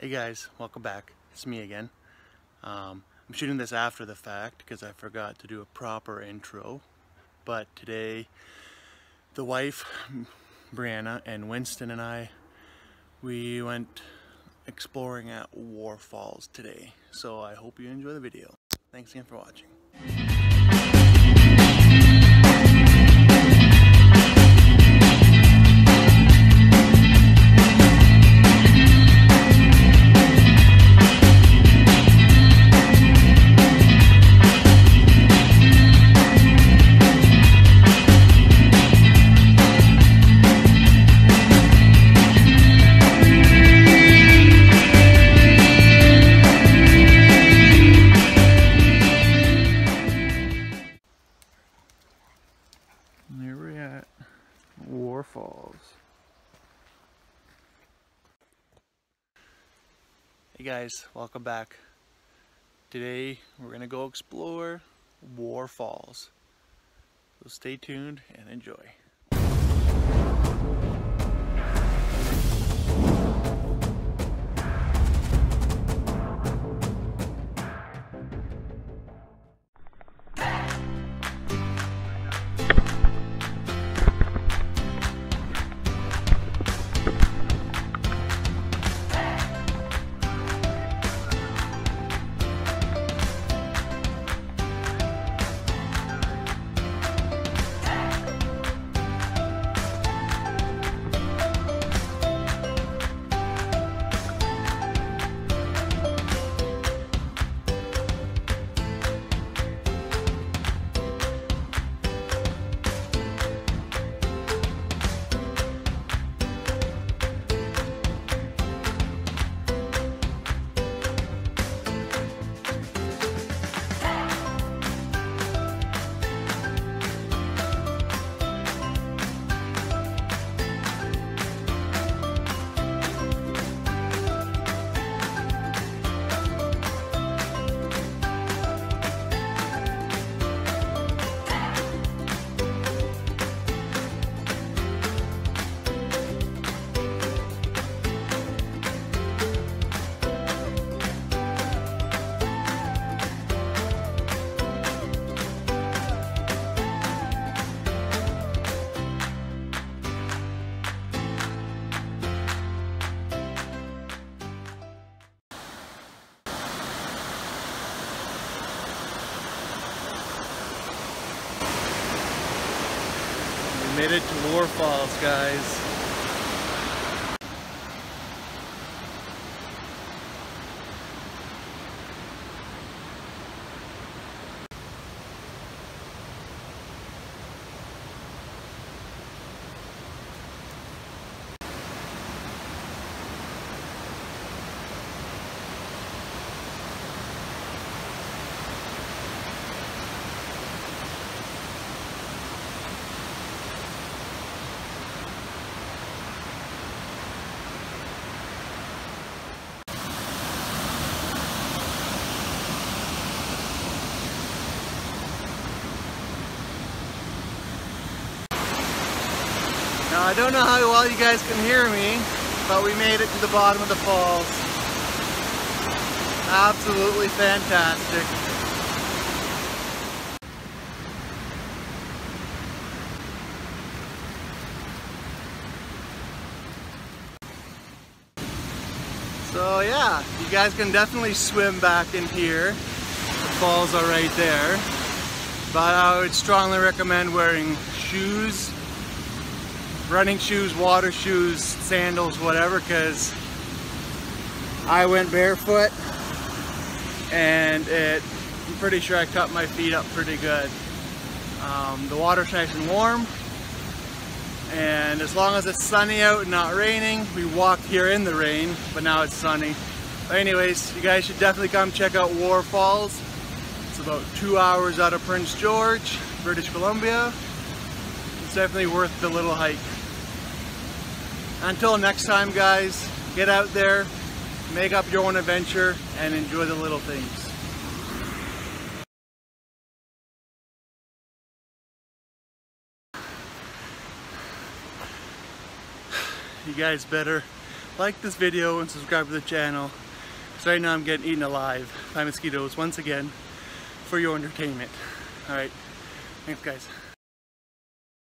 Hey guys, welcome back. It's me again. I'm shooting this after the fact because I forgot to do a proper intro. But today, the wife, Brianna, and Winston and I, we went exploring at Waterfalls today. So I hope you enjoy the video. Thanks again for watching. Here we're at Waterfalls. Hey guys, welcome back. Today we're gonna go explore Waterfalls. So stay tuned and enjoy. Made it to Waterfalls, guys. Now, I don't know how well you guys can hear me, but we made it to the bottom of the falls. Absolutely fantastic. So yeah, you guys can definitely swim back in here. The falls are right there. But I would strongly recommend wearing shoes. Running shoes, water shoes, sandals, whatever, because I went barefoot and I'm pretty sure I cut my feet up pretty good. The water's nice and warm, and as long as it's sunny out and not raining, we walked here in the rain, but now it's sunny. But anyways, you guys should definitely come check out Waterfalls. It's about 2 hours out of Prince George, British Columbia. It's definitely worth the little hike. Until next time, guys, get out there, make up your own adventure, and enjoy the little things. You guys better like this video and subscribe to the channel. Because right now I'm getting eaten alive by mosquitoes once again for your entertainment. Alright, thanks guys.